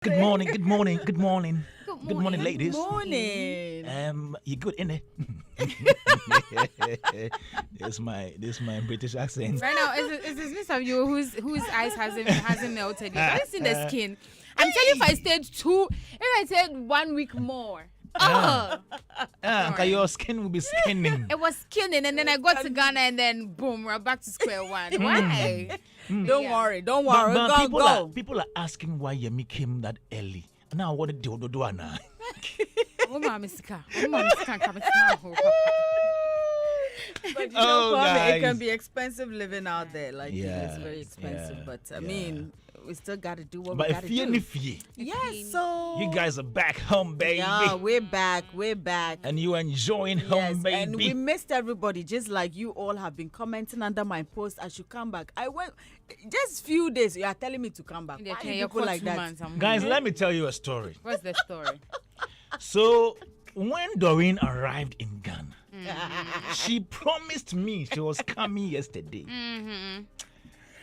Good morning, good morning, good morning. Good morning, ladies. Good morning. You good in it? This is my British accent. Right now, is this Miss Avio whose eyes hasn't melted yet? Have you seen the skin? I'm telling you, if I stayed 1 week more. Your skin will be skinning. It was skinning, and then I got to Ghana, and then boom, we're back to square one. Why? Don't worry. But Go. people are asking why Yemi came that early. Now what did you do now? But you Oh, know, Kwame, guys. it can be expensive living out there. Like Yeah, it's very expensive. yeah, But I yeah. mean, we still got to do what But we got to do. if Yes. So you guys are back home, baby. yeah, we're back. And you enjoying Yes, home, baby. and we missed everybody, just like you all have been commenting under my post. I should come back. I went just few days. You are telling me to come back. Why you people like that? Guys, let me tell you a story. What's the story? So when Doreen arrived in Ghana, she promised me she was coming yesterday.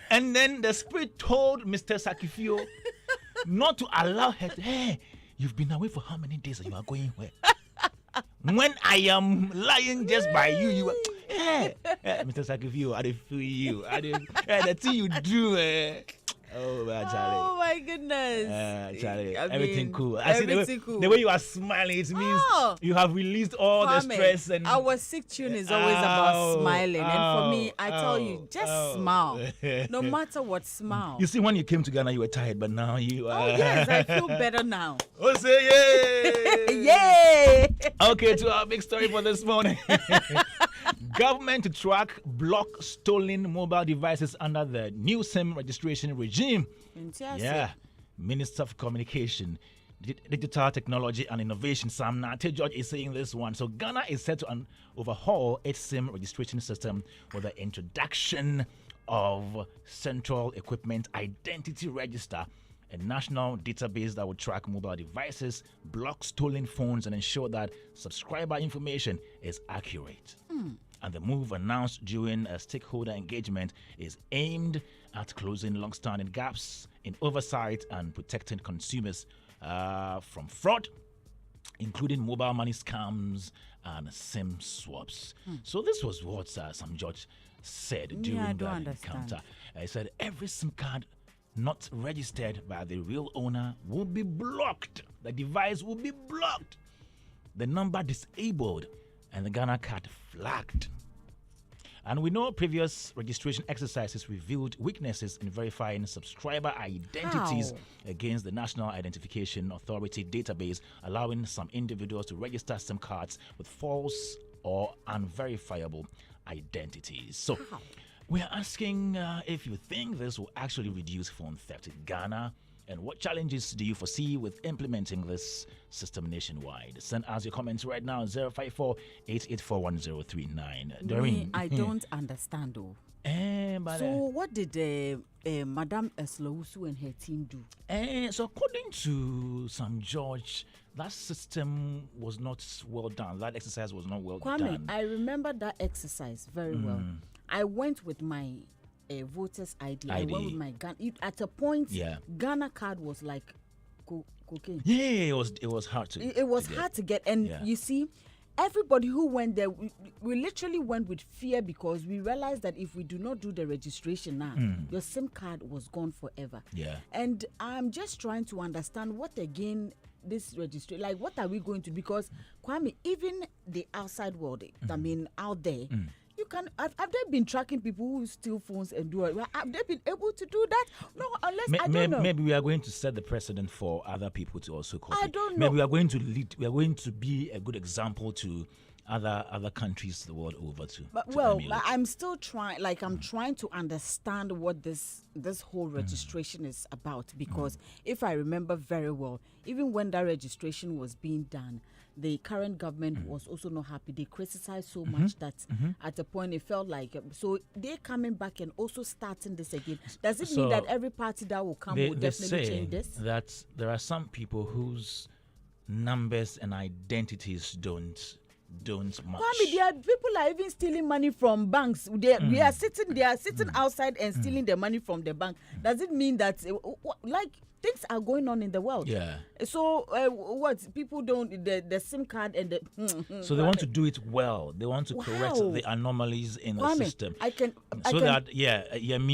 And then the spirit told Mr. Sakifio not to allow her to, hey, you've been away for how many days and you are going where? When I am lying just by you, you are, hey, Mr. Sakifio, I didn't feel you. The thing you do, oh, Charlie. Oh my goodness! Charlie, I everything mean, cool. I see everything cool. The way you are smiling, it means you have released all the Kwame, stress and our sick tune is always about smiling, and for me, I tell you, just smile. No matter what, smile. You see, when you came to Ghana, you were tired, but now you are. Oh yes, I feel better now. Oh, say yay! Yay! Okay, to our big story for this morning. Government to track block stolen mobile devices under the new SIM registration regime. Fantastic. Yeah. Minister of Communication, Digital Technology and Innovation, Sam Nartey George is saying this one. So Ghana is set to overhaul its SIM registration system with the introduction of Central Equipment Identity Register, a national database that will track mobile devices, block stolen phones, and ensure that subscriber information is accurate. And the move, announced during a stakeholder engagement, is aimed at closing long-standing gaps in oversight and protecting consumers from fraud, including mobile money scams and SIM swaps. So this was what Sam George said during I that don't understand. encounter. He said every SIM card not registered by the real owner will be blocked. The device will be blocked. The number disabled and the Ghana card flagged. And we know previous registration exercises revealed weaknesses in verifying subscriber identities against the National Identification Authority database, allowing some individuals to register SIM cards with false or unverifiable identities. So we are asking if you think this will actually reduce phone theft in Ghana, and what challenges do you foresee with implementing this system nationwide? Send us your comments right now, 054-884-1039. Doreen. I don't understand though. So what did Madame Eslousu and her team do? So according to Sam George, that system was not well done. That exercise was not well Kwame, done. I remember that exercise very well. I went with my voter's ID. I went with my Ghana. At a point, Ghana card was like cocaine. Yeah, it was hard to. It was hard to get, and you see, everybody who went there, we literally went with fear because we realized that if we do not do the registration now, your SIM card was gone forever. Yeah. And I'm just trying to understand what again this registration, like what are we going to? Because Kwame, even the outside world, I mean, out there. You can have they been tracking people who steal phones and do it? Have they been able to do that? No, unless I don't know. Maybe we are going to set the precedent for other people to also copy. I don't know. Maybe we are going to lead. We are going to be a good example to other countries the world over to. But I'm still trying. Like I'm trying to understand what this whole registration is about, because if I remember very well, even when that registration was being done, the current government was also not happy. They criticized so much that at a point it felt like, so they're coming back and also starting this again. Does it mean that every party that will come will definitely change this? That there are some people whose numbers and identities don't match. Kwame, there are people are even stealing money from banks. They are sitting outside and stealing the money from the bank. Does it mean that things are going on in the world. Yeah. So what people don't the SIM card and the So they want to do it well. They want to correct the anomalies in the system.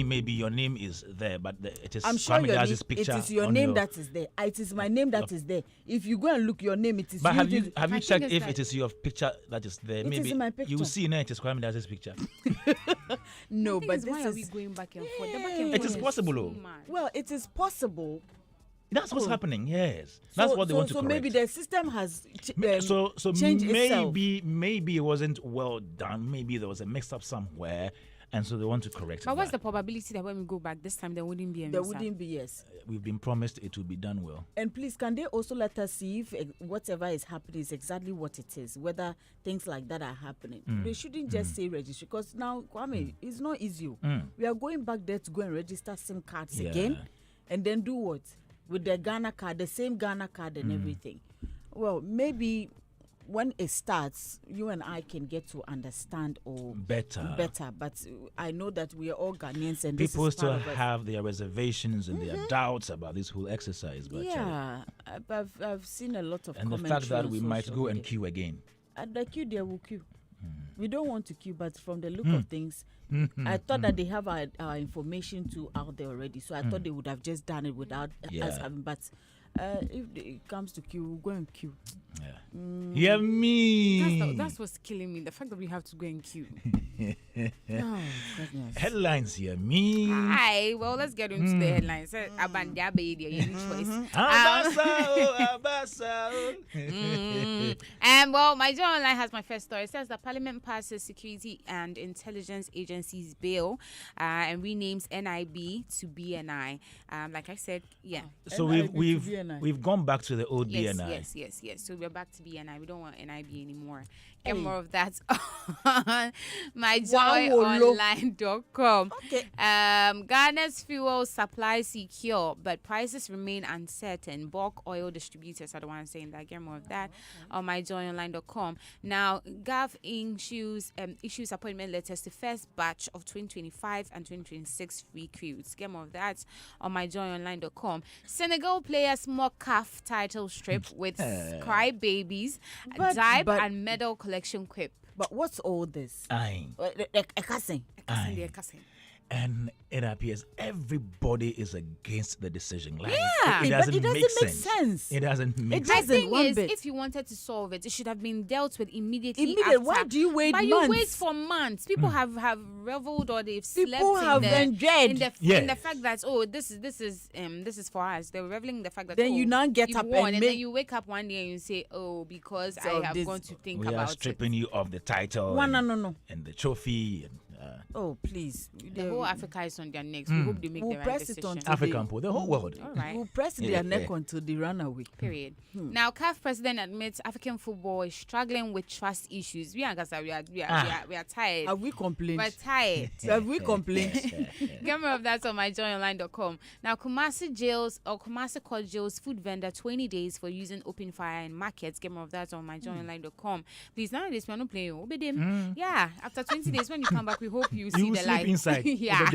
Maybe your name is there, but it is. I'm sure picture. It is your name that is there. It is my name that is there. If you go and look your name, it is. But have you checked if it is your picture that is there? Maybe is my picture. You will see now it is Kwame Dadze's picture. No, but this why are we going back and forth? The back and It forth is possible. Well, it is possible. That's what's happening. Yes, that's what they want to correct. So maybe the system has changed itself. Maybe it wasn't well done. Maybe there was a mix-up somewhere, and so they want to correct it. But what's the probability that when we go back this time there wouldn't be a mix-up? There wouldn't be, yes. We've been promised it will be done well. And please, can they also let us see if whatever is happening is exactly what it is, whether things like that are happening? They shouldn't just say register, because now, Kwame, it's not easy. We are going back there to go and register SIM cards again, and then do what? With the Ghana card, the same Ghana card and everything. Well, maybe when it starts, you and I can get to understand better. But I know that we are all Ghanaians, and people this is still have their reservations and their doubts about this whole exercise. But I've seen a lot of and the fact that we might go and queue again. At the queue, there will queue. We don't want to queue, but from the look of things, I thought that they have our information out there already. So I thought they would have just done it without us having. But if it comes to queue, we'll go and queue. Yeah, me. That's what's killing me. The fact that we have to go and queue. Oh, goodness. Headlines here, me. Hi. Well, let's get into the headlines. Abanda baby, any choice. And well, my journal online has my first story. It says that Parliament passes Security and Intelligence Agencies bill and renames NIB to BNI. Like I said, So we've gone back to the old BNI. Yes. So we're back to BNI. We don't want NIB anymore. Get more of that on myjoyonline.com. Okay. Ghana's fuel supply secure, but prices remain uncertain. Bulk oil distributors are the ones saying that. Get more of that on myjoyonline.com. Now, Gov issues appointment letters to first batch of 2025 and 2026 recruits. Get more of that on myjoyonline.com. Senegal players mock CAF title strip with cry babies, dive and medal collection quip. But what's all this? Aye. Cussing. And it appears everybody is against the decision. Like, it doesn't make sense. It doesn't make The sense. thing is, if you wanted to solve it, it should have been dealt with immediately after. Why do you wait months? months? You wait for months. People have reveled or they've slept enjoyed in the fact that this is for us. They were reveling in the fact that then you now get up and then you wake up one day and you say, because I have gone to think about it. We are stripping you of the title. No. And the trophy. And, please. The whole Africa is on their necks. We hope they make the right decision. African poor, the whole world. All right. We'll press their neck until they run away. Period. Now, CAF president admits African football is struggling with trust issues. We are tired. Have we complained? We're tired. Have we complained? Get more of that on myjoyonline.com. Now, Kumasi Court jails food vendor 20 days for using open fire in markets. Get more of that on myjoyonline.com. Please, nowadays we are not playing. Obey them. Yeah. After 20 days, when you come back, we hope you see the light. Inside. Yeah.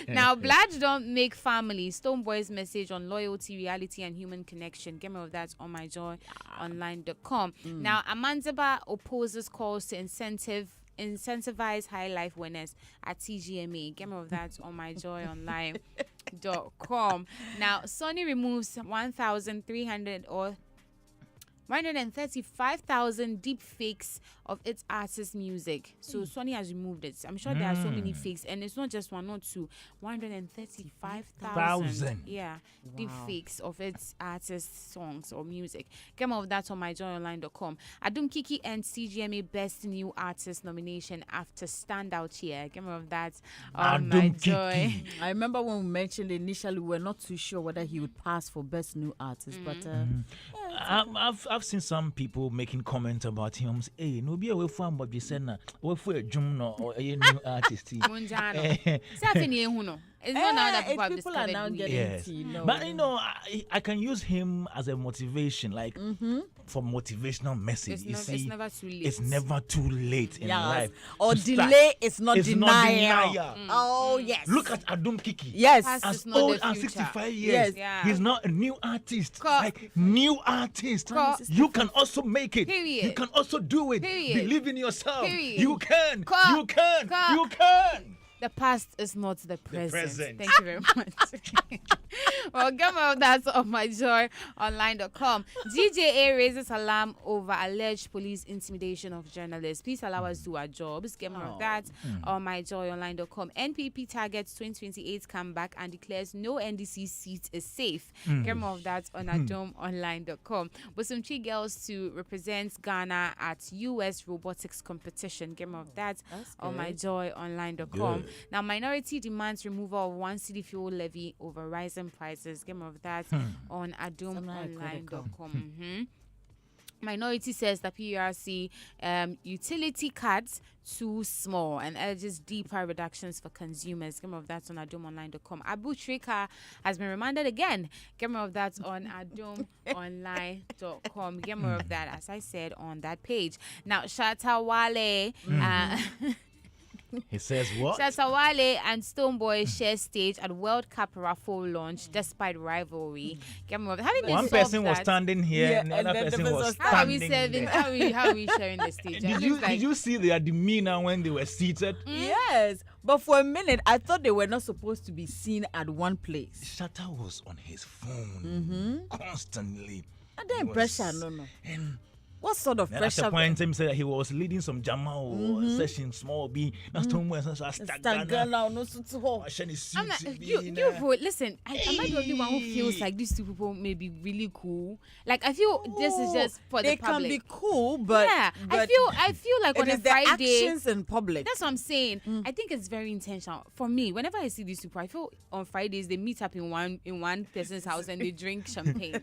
Now, blood don't make family. Stoneboy's message on loyalty, reality, and human connection. Get more of that on myjoyonline.com. Now, Amanzaba opposes calls to incentivize high life winners at TGMA. Get more of that on myjoyonline.com. Now, Sony removes 135,000 deep fakes of its artist's music. So Sony has removed it. I'm sure there are so many fakes, and it's not just one or two. 135,000. Yeah, deep fakes of its artist's songs or music. Get more of that on myjoyonline.com. Adum Kiki and CGMA Best New Artist nomination after standout year. Get more of that on myjoy. I remember when we mentioned initially, we were not too sure whether he would pass for Best New Artist, but I've seen some people making comments about him. Hey, no be away from what we said now. Or for a jumno or a new artist. It's not now that it's people are have discovered now weed. getting Yes. tea. No. But I can use him as a motivation, like for motivational message. It's never too late. It's never too late in life. Or to start. delay is not It's not denial. denial. Oh yes. Look at Adum Kiki. Yes. Past As is not old the as future. 65 years, Yes. Yeah. he's not a new artist. Co- Like new artist. You can also make it. Period. You can also do it. Period. Believe in yourself. Period. You can. Co- You can. co- You can. The past is not the present. present. Thank you very much. Well, get more of that on myjoyonline.com. DJA raises alarm over alleged police intimidation of journalists. Please allow us to do our jobs. Get more of that on myjoyonline.com. NPP targets 2028 comeback and declares no NDC seat is safe. Get more of that on adomonline.com. With some 3 girls to represent Ghana at US robotics competition. Get more of that on myjoyonline.com. Now, minority demands removal of 1 cedi fuel levy over rising prices. Get more of that on adomonline.com. Minority says the PRC utility cards too small and urges deeper reductions for consumers. Get more of that on adomonline.com. Abu Trika has been remanded again. Get more of that on adomonline.com. Get more of that, as I said, on that page. Now, Shatta Wale. He says what? Sasawale and Stoneboy share stage at World Cup raffle launch despite rivalry. Get more of that. One person was standing here and the other person was How are we standing serving? there. How are we sharing the stage? Did you see their demeanor when they were seated? Yes, but for a minute I thought they were not supposed to be seen at one place. Shatta was on his phone constantly. Under He was- pressure, no. And What sort of then at pressure? the point, him said that he was leading some Jamal session, small B. That's Tom West. So I Stagana, no suit to hold. I'm not, you vote. Listen, am I the only one who feels like these 2 people may be really cool? Like, I feel this is just for the They public. can be cool, but yeah, but I feel like it on a is the Friday. actions in public. That's what I'm saying. I think it's very intentional. For me, whenever I see these people, I feel on Fridays they meet up in one person's house and they drink champagne.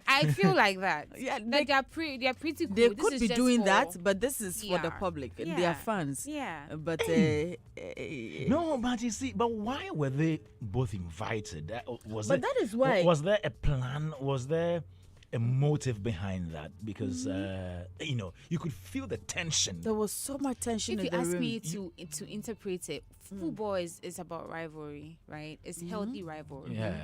I feel like that. Yeah, Like they're pretty cool. They This could is be just doing for that, but this is for the PR. public and Yeah. their fans. Yeah. But No, but you see, but why were they both invited? But that is why- Was there a plan? Was there a motive behind that? Because you could feel the tension. there was so much tension If in you the ask room. me to interpret it, football is about rivalry, right? It's healthy rivalry. Yeah.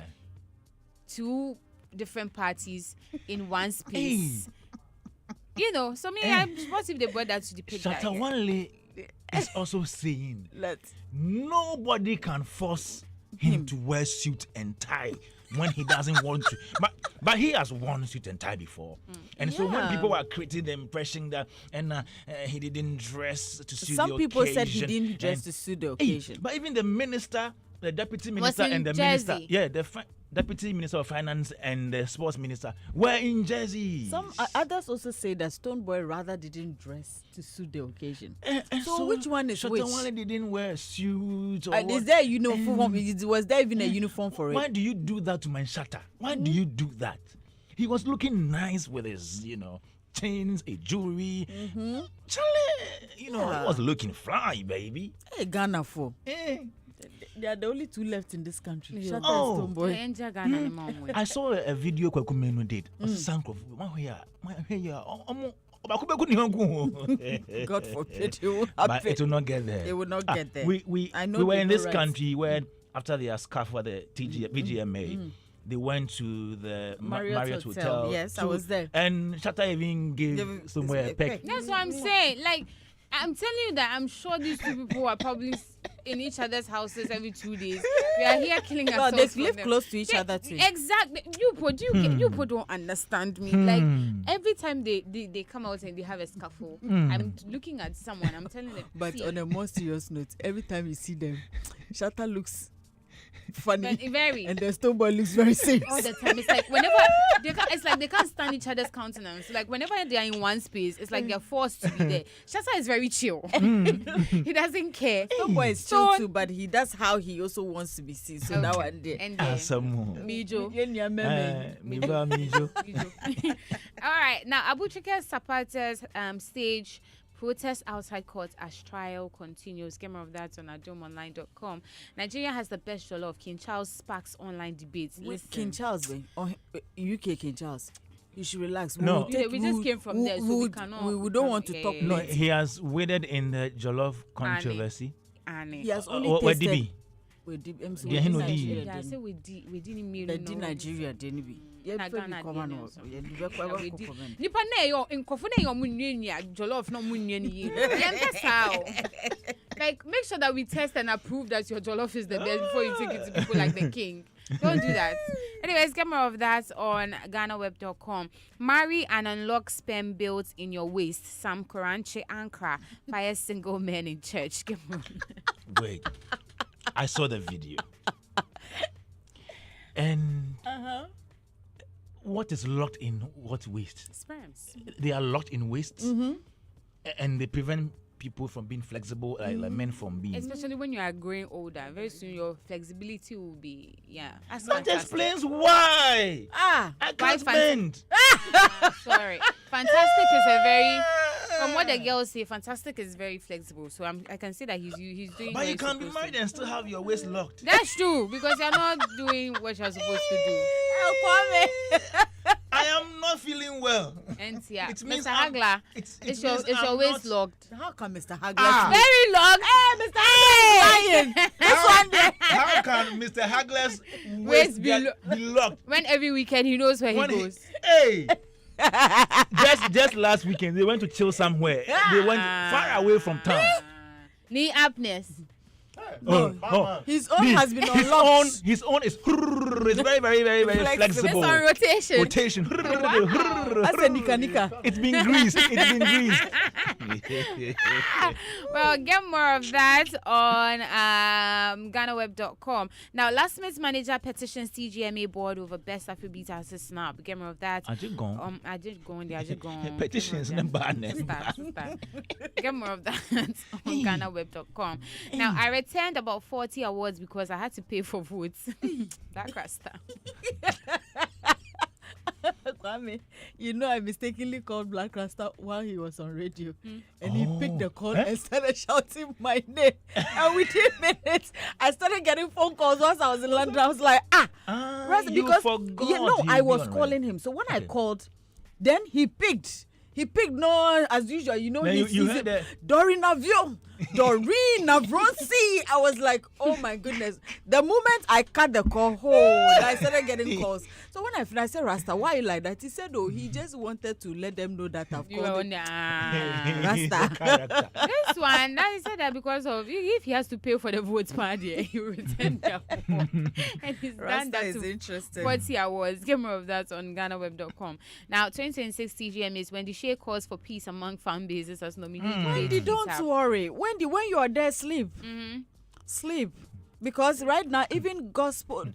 2 different parties in one space. So I'm supposed if they brought that to the picture. Shatta Wale is also saying nobody can force him to wear suit and tie when he doesn't want to. But he has worn suit and tie before. And so when Yeah. people were creating the impression that he didn't dress to suit Some the people occasion. said he didn't dress and- to suit the Hey, occasion. but even the minister, the deputy minister in and the Jersey. minister, the deputy minister of finance and the sports minister were in Jersey. Some others also say that Stoneboy rather didn't dress to suit the occasion. And So which one is Shatta which? Wale didn't wear a suit. Or Is what? there a uniform? Was there even a uniform for Why it? do you do that to my Shatta? Why do you do that? He was looking nice with his, chains, a jewelry. Charlie, he was looking fly, baby. Hey, Ghana for. Eh. They are the only 2 left in this country. Yeah. Shatta Oh. and Stoneboy. Enjoy Ghana and Mom with. I saw a video Kwaku Menu did. God forbid it will But happen. it will not get there. It will not get there. We I know were in people this rights. country where after their scarf for the VGMA, they went to the Marriott Hotel. Yes, I was there. And Shatta even gave Gave somewhere a a peck. peck. That's what I'm saying. Like, I'm telling you that I'm sure these 2 people are probably in each other's houses every 2 days. We are here killing No, ourselves. they for live them. close to each other too. Exactly. You people don't understand me. Like every time they come out and they have a scuffle, I'm looking at someone. I'm telling them. But "See, on a more serious note, every time you see them, Shatta looks funny, but very and the Stoneboy looks very serious. all the time. It's like whenever it's like they can't stand each other's countenance. Like whenever they are in one space, it's like they're forced to be there. Shatta is very chill. He doesn't care. Stoneboy is chill too, but he does how he also wants to be seen. So that one there. And Some Mijo. Mijo. All right, now Abu Chike's supporters stage Protest outside court as trial continues. Get more of that on adomonline.com. Nigeria has the best jollof. King Charles sparks online debates. With King Charles, UK King Charles. You should relax. No. We just came from there, so we cannot. We don't want to talk. No, he has waded in the jollof controversy. He has only Where tasted. DB? We did Yeah, he no D. Yeah, I say we didn't mean the D Nigeria didn't be. Yeah, Na Ghana Nipa na yo nkofo na yo munye jollof no munye ni. Like make sure that we test and approve that your jollof is the best before you take it to people like the king. Don't do that. Anyways, get more of that on GhanaWeb.com. Marry and unlock sperm built in your waist. Sam Koranche Ankara fires single men in church. Get more. Wait, I saw the video. And what is locked in what waist? Sperms. They are locked in waists, and they prevent people from being flexible, like men from being. Especially when you are growing older, very soon your flexibility will be That explains why. I can't bend. Sorry, fantastic is a very. From what the girls say, fantastic is very flexible. So I can say that he's doing. But you can be married and still have your waist locked. That's true because you're not doing what you're supposed to do. I am not feeling well. And yeah, It means Mr. Hagler, it's your waist locked. How come Mr. Hagler? Very locked. Mr. Hagler. How can Mr. Hagler's Waist waist be locked? When every weekend he knows where he goes. Hey! just last weekend they went to chill somewhere. They went far away from town. Knee apness. His own has been unlocked. His own is very, very, very, very flexible. It's on rotation. That's a nika. It's been greased. Well, get more of that on GhanaWeb.com. Now, Last Minute Manager petitions CGMA board over best Afrobeat artist snap. Get more of that. I just gone. Petitions and badness. Get more of that on GhanaWeb.com. Now, I returned about 40 awards because I had to pay for votes. Black Rasta. Kwame, I mistakenly called Black Rasta while he was on radio. And he picked the call and started shouting my name. And within minutes, I started getting phone calls once I was in London. I was like, Rasta, because I was calling him. So when I called, then he picked. No, as usual, you heard that. Doreen Avio. Doreen Avronsi. I was like, oh my goodness. The moment I cut the call, I started getting calls. So when I finished, I said, Rasta, why you like that? He said, he just wanted to let them know that I've called Rasta. This one, he said that because of if he has to pay for the votes party, he will return the award. And he's done that is interesting. 40 awards. Get more of that on GhanaWeb.com. Now, 2026 TGM is when the Shea calls for peace among fan bases as nominated. Wendy, don't worry. Wendy, when you are there, sleep. Sleep. Because right now, even gospel,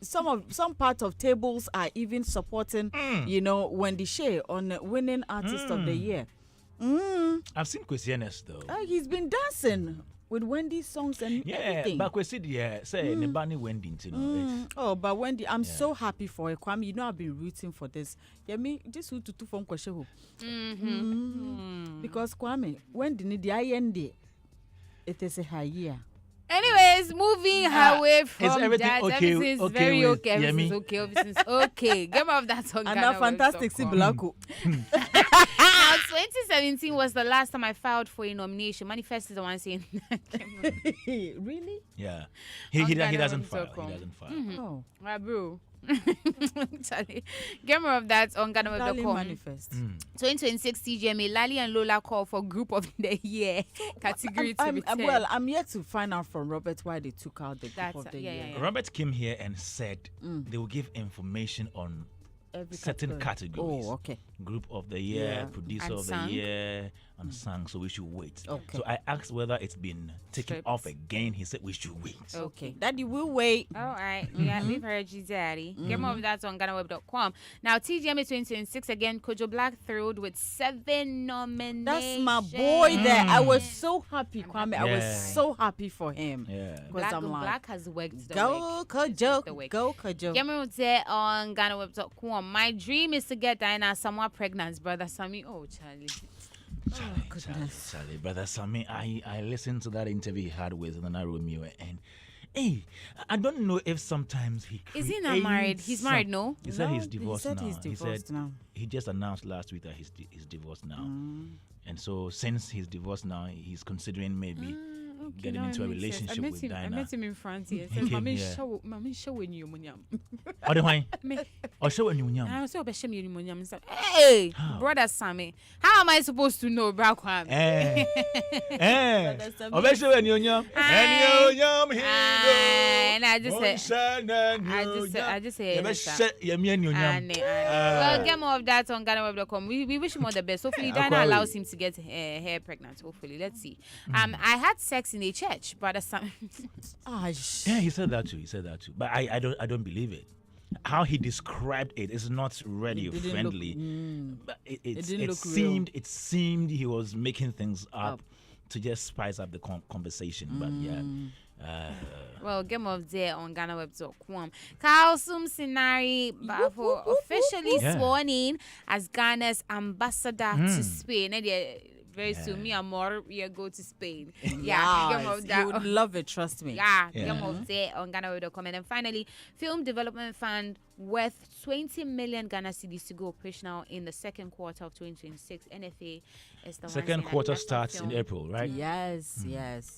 some part of tables are even supporting, Wendy Shea on winning artist of the year. I've seen Questioners though. He's been dancing with Wendy's songs and everything. But say Nebani Wendy, but Wendy, I'm so happy for her. Kwame, I've been rooting for this. Just who to from question. Because Kwame, Wendy need the IND. It is a high year. Anyways, moving away from everything that, okay? Everything's Okay very with okay. Everything's okay. Everything's okay. Get more of that on And a fantastic Siblaco. Now, 2017 was the last time I filed for a nomination. Manifest is the one saying Really? Yeah. He doesn't file. He doesn't file. Oh. Right, bro. Get more of that on GhanaWeb.com. Manifest. 2026 TGMA, Lali and Lola call for Group of the Year category to return. I'm yet to find out from Robert why they took out the Group of the Year. Yeah. Robert came here and said they will give information on certain categories. Oh, okay. Group of the Year, Producer of the Year, and Song. So we should wait. Okay. So I asked whether it's been taken off again. He said we should wait. Okay. Daddy, we'll wait. All right. We've heard you, Daddy. Get more of that on GhanaWeb.com. Now, TGMA 2026 again. Kojo Black thrilled with 7 nominations. That's my boy there. I was so happy, Kwame. I was so happy for him. Yeah. Black has worked. Go Kojo. Go Kojo. Get more of that on GhanaWeb.com. My dream is to get Diana Samoa pregnant, brother Sammy. Oh, Charlie. Charlie, brother Sammy, I listened to that interview he had with Nana Romeo, and hey, I don't know if sometimes he is he not married? He's married, no? He said he's divorced now. He's divorced now. He just announced last week that he's divorced now, and so since he's divorced now, he's considering maybe getting into a relationship with Diana. I met him in France. Yes, Mommy showing you munyam. Oh, the wine. Oh, show you munyam. I was so bashing you munyam. Hey, brother Sammy, how am I supposed to know, Bra Kwame? Oh, bashing you munyam. And I just said, well, get more of that on GhanaWeb.com. We wish him all the best. Hopefully, Diana allows him to get her pregnant. Hopefully, let's see. I had sex in a church, brother Sam. Yeah, he said that too. But I don't believe it. How he described it is not radio friendly. But it seemed he was making things up to just spice up the conversation. But yeah. Well, get more of there on GhanaWeb.com. Kalsum Sinari Bafo officially sworn in as Ghana's ambassador to Spain. Very soon, me and more, we go to Spain. Yeah, you would love it, trust me. Get more there on GhanaWeb.com. And then finally, Film Development Fund worth 20 million Ghana cedis to go operational in the second quarter of 2026. NFA is the second quarter starts in April, right? Yes.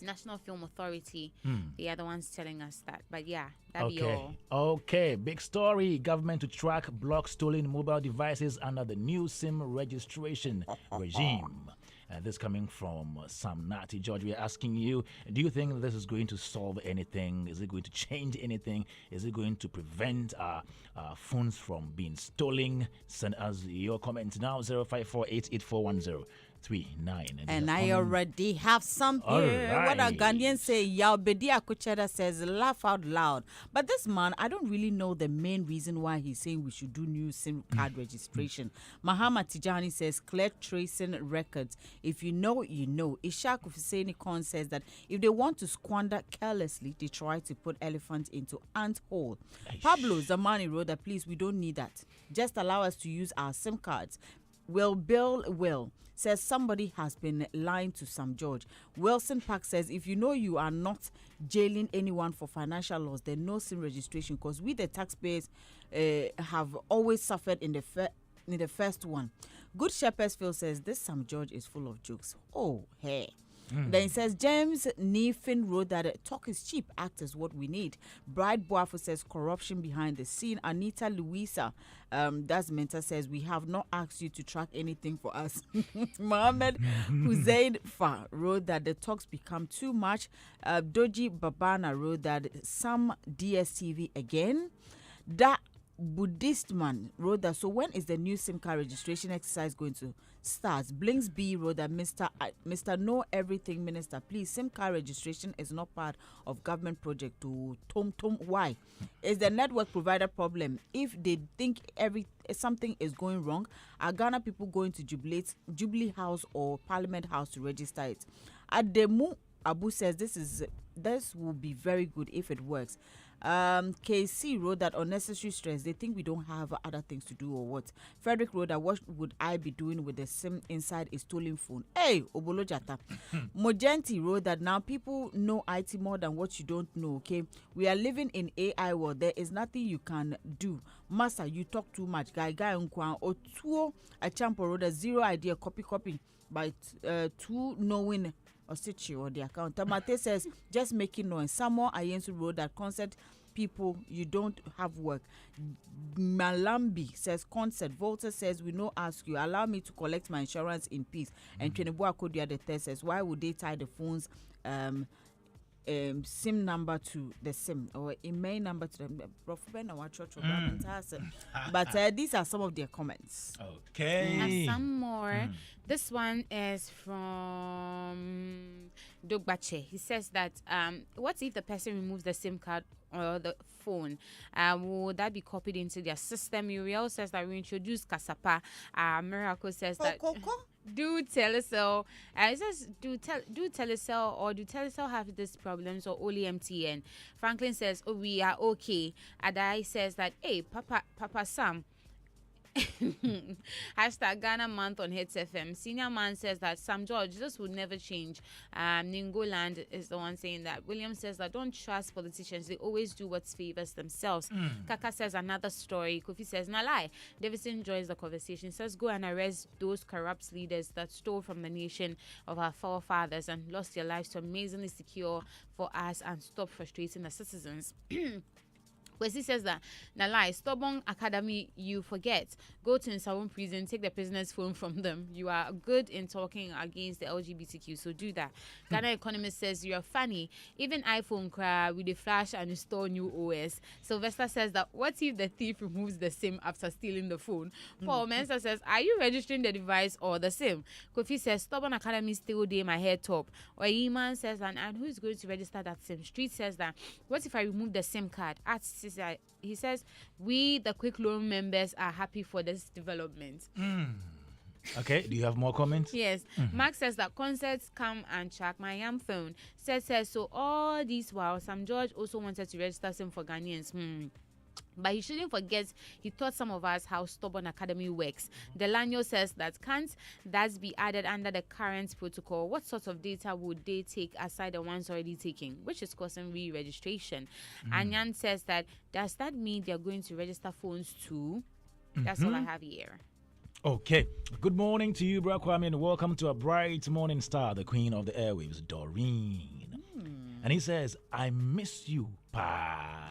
National Film Authority. They are the ones telling us that. But yeah, that'd be all. Okay, big story. Government to track block stolen mobile devices under the new SIM registration regime. This coming from Sam Nartey George. We're asking you, do you think this is going to solve anything? Is it going to change anything? Is it going to prevent our phones from being stolen? Send us your comments now, 054-884-1039. And I already have some here. Right. What a Ghanaian say, Yaubedi Akucheda says, laugh out loud. But this man, I don't really know the main reason why he's saying we should do new SIM card registration. Mahama Tijani says, clear tracing records. If you know, you know. Ishak Husseini Khan says that if they want to squander carelessly, they try to put elephants into ant hole. Pablo Zamani wrote that, please, we don't need that. Just allow us to use our SIM cards. Will says somebody has been lying to Sam George. Wilson Park says if you know you are not jailing anyone for financial loss, then no SIM registration, because we the taxpayers have always suffered in the first one. Good Shepherd's Phil says this Sam George is full of jokes. Oh, hey. Then it says James Neefin wrote that talk is cheap, act is what we need. Bride Boafo says corruption behind the scene. Anita Louisa, that's Menta, says we have not asked you to track anything for us. Mohammed Hussein Fa wrote that the talks become too much. Doji Babana wrote that some DSTV again. That Buddhist man wrote that, so when is the new SIM card registration exercise going to start? Blinks B wrote that Mr. Know Everything Minister, please, SIM card registration is not part of government project to Tom. Why? Is the network provider problem? If they think something is going wrong, are Ghana people going to Jubilee House or Parliament House to register it? Ademu Abu says this will be very good if it works. KC wrote that unnecessary stress, they think we don't have other things to do or what. Frederick wrote that what would I be doing with the SIM inside a stolen phone? Hey, Obolo Jata. Mojenti wrote that now people know IT more than what you don't know, okay? We are living in AI world. There is nothing you can do. Master, you talk too much. Guy Unkwan Otuo Achampo wrote a zero idea copy by two knowing or stitch or the account. Tamate says just making noise. Samuel Ayensu wrote that concert people, you don't have work. Malambi says concert. Volta says we no ask you. Allow me to collect my insurance in peace. And Tweneboa Kodia the third says why would they tie the phone's SIM number to the SIM or email number to them? But these are some of their comments. Okay. We have some more. This one is from Dogbache. He says that what if the person removes the SIM card or the phone? Would that be copied into their system? Uriel says that we introduce Kasapa. Miracle says that do Telecel. It says do Telecel, or do Telecel have these problems or only MTN? Franklin says we are okay. Adai says that hey Papa Sam, Hashtag Ghana month on Hitz FM. Senior man says that Sam George, this would never change. Ningoland is the one saying that. William says that don't trust politicians. They always do what favors themselves. Kaka says another story. Kofi says, nah lie. Davidson joins the conversation. Says go and arrest those corrupt leaders that stole from the nation of our forefathers and lost their lives to amazingly secure for us and stop frustrating the citizens. Wesley says that, Nalai, stubborn academy, you forget. Go to Nsawon prison, take the prisoner's phone from them. You are good in talking against the LGBTQ, so do that. Ghana Economist says, you're funny. Even iPhone cry with the flash and install new OS. Sylvester says that, what if the thief removes the SIM after stealing the phone? Paul Mensa says, are you registering the device or the SIM? Kofi says, stubborn academy still day my hair top. Or Iman says that, and who's going to register that SIM? Street says that, what if I remove the SIM card? He says, we, the Quick Loan members, are happy for this development. Okay, do you have more comments? Yes. Mark says that concerts come and track my YAM phone. Says, so all these while, Sam George also wanted to register SIM for Ghanaians. But he shouldn't forget, he taught some of us how stubborn academy works. Delanio says that can't that be added under the current protocol? What sort of data would they take aside the ones already taken, which is causing re-registration? Anyan says that, does that mean they're going to register phones too? That's all I have here. Okay. Good morning to you, Bro Kwame, and welcome to a bright morning star, the queen of the airwaves, Doreen. And he says, I miss you, pa.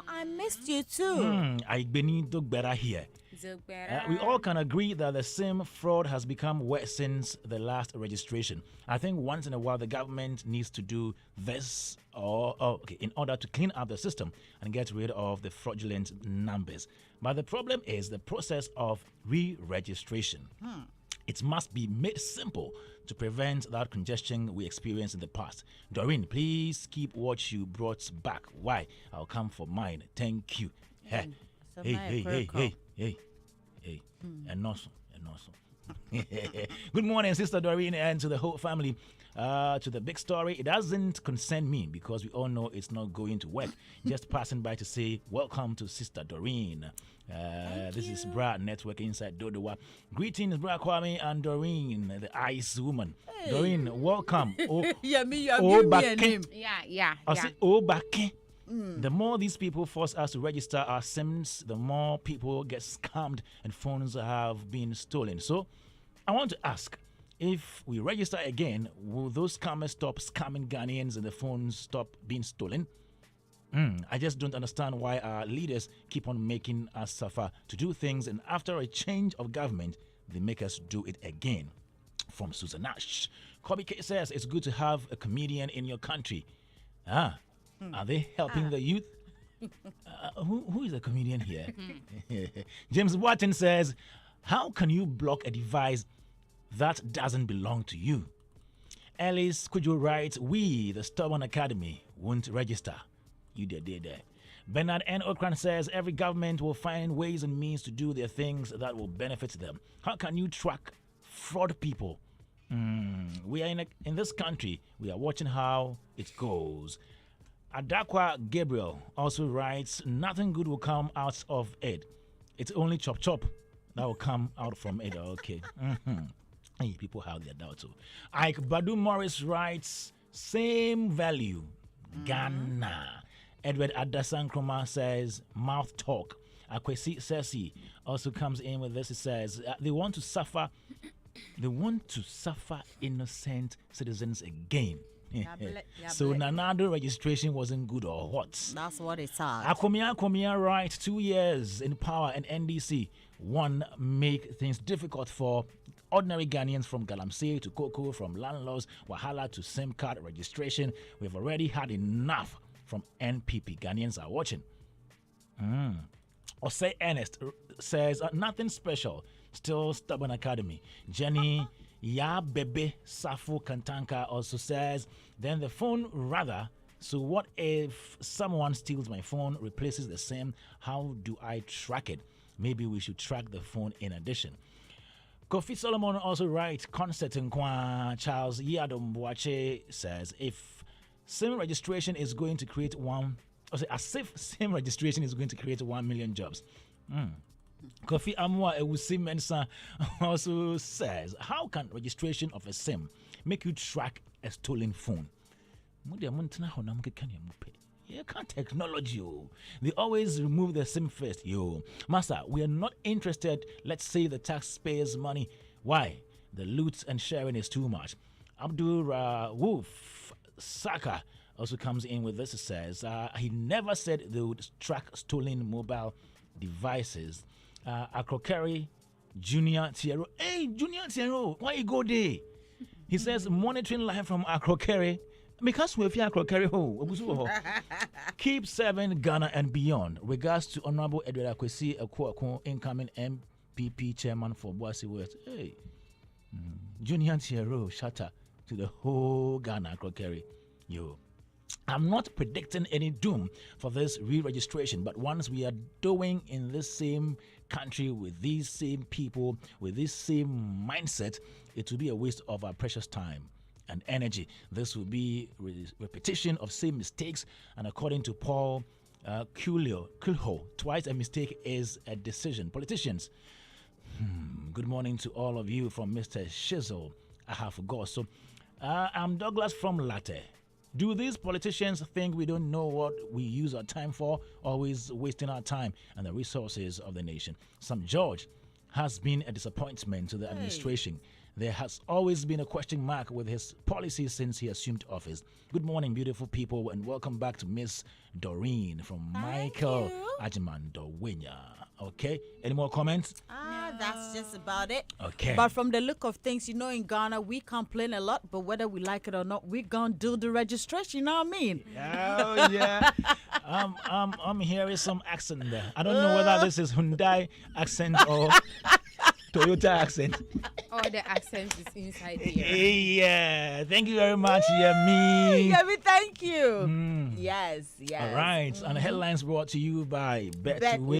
I missed you too. I benito better here. We all can agree that the SIM fraud has become worse since the last registration. I think once in a while the government needs to do this in order to clean up the system and get rid of the fraudulent numbers. But the problem is the process of re-registration. It must be made simple to prevent that congestion we experienced in the past. Doreen, please keep what you brought back. Why? I'll come for mine. Thank you. Hey. And also. Good morning, Sister Doreen, and to the whole family. To the big story, it doesn't concern me because we all know it's not going to work. Just passing by to say welcome to Sister Doreen. This is Bra Network inside Dodowa. Greetings, Bra Kwame and Doreen, the ice woman. Hey. Doreen, welcome. Yeah. The more these people force us to register our SIMs, the more people get scammed and phones have been stolen. So, I want to ask, if we register again, will those scammers stop scamming Ghanaians and the phones stop being stolen? I just don't understand why our leaders keep on making us suffer to do things, and after a change of government, they make us do it again. From Susan Nash. Kobe K says it's good to have a comedian in your country. Are they helping the youth? Who is the comedian here? James Watson says, how can you block a device that doesn't belong to you? Alice Kujo writes, we, the Stubborn Academy, won't register. You did. Bernard N. Okran says, every government will find ways and means to do their things that will benefit them. How can you track fraud people? We are in this country. We are watching how it goes. Adakwa Gabriel also writes, nothing good will come out of it. It's only chop that will come out from it. Okay. Hey, people have their doubts too. Ike Badu Morris writes, same value, Ghana. Edward Adasan Kroma says, mouth talk. Akwesi Sesi also comes in with this. He says, they want to suffer innocent citizens again. So Nanado registration wasn't good or what? That's what it's at. Akomia right, 2 years in power and NDC. One, make things difficult for ordinary Ghanaians from Galamsey to Cocoa, from landlords, Wahala to SIM card registration. We've already had enough from NPP. Ghanaians are watching. Osei Ernest says, nothing special. Still Stubborn Academy. Jenny Ya Bebe Safo Kantanka also says, then the phone rather. So what if someone steals my phone, replaces the SIM? How do I track it? Maybe we should track the phone in addition. Kofi Solomon also writes, Concert in Kwa Charles Yadom Boache says, if SIM registration is going to create 1 million jobs. Kofi Amwa Ewusi Mensah also says, how can registration of a SIM make you track a stolen phone? You can't technology, yo. They always remove the SIM first, yo. Master, we are not interested. Let's save the taxpayers' money. Why? The loot and sharing is too much. Abdul Wolf Saka also comes in with this. It says he never said they would track stolen mobile devices. Akrokeri Junior Tiero. Hey, Junior Tiero, why you go there? He says monitoring live from Akrokeri. Because we're Akrokeri ho. Keep serving Ghana and beyond. Regards to Honorable Edward Akwesi Akwako, incoming MPP chairman for Boise West. Hey, Junior Tiero, shatter to the whole Ghana Akrokeri. Yo. I'm not predicting any doom for this re-registration, but once we are doing in this same country with these same people, with this same mindset, it will be a waste of our precious time and energy. This will be repetition of same mistakes, and according to Paul Kulho, twice a mistake is a decision. Politicians, good morning to all of you from Mr. Shizzle. I have forgot. So I'm Douglas from Latte. Do these politicians think we don't know what we use our time for, always wasting our time and the resources of the nation? Some George has been a disappointment to the administration. There has always been a question mark with his policies since he assumed office. Good morning, beautiful people, and welcome back to Miss Doreen from Michael Ajimandowenya. Okay, any more comments? That's just about it. Okay. But from the look of things, you know, in Ghana, we complain a lot, but whether we like it or not, we're going to do the registration, you know what I mean? Oh, yeah. I'm hearing some accent there. I don't know whether this is Hyundai accent or Toyota accent. All the accents is inside here. Yeah. Thank you very much, Yemi. Yemi, thank you. Yes. All right. And the headlines brought to you by Bet